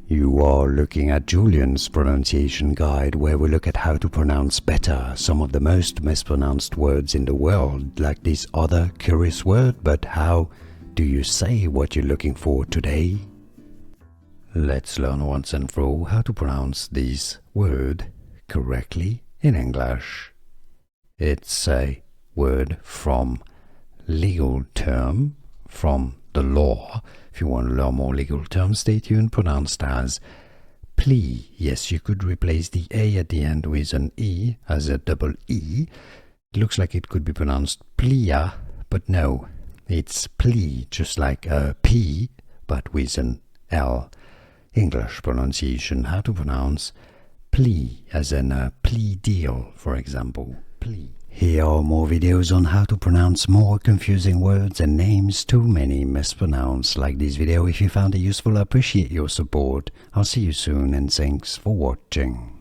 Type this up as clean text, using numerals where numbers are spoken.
You are looking at Julian's pronunciation guide, where we look at how to pronounce better some of the most mispronounced words in the world, like this other curious word. But how do you say what you're looking for today? Let's learn once and for all how to pronounce this word correctly in English. It's a word from legal term, from the law. If you want to learn more legal terms, stay tuned. Pronounced as plea. Yes, you could replace the A at the end with an E as a double E. It looks like it could be pronounced plea, but no, it's plea, just like a P, but with an L. English pronunciation, how to pronounce plea, as in a plea deal, for example. Plea. Here are more videos on how to pronounce more confusing words and names too many mispronounced. Like this video if you found it useful. I appreciate your support. I'll see you soon and thanks for watching.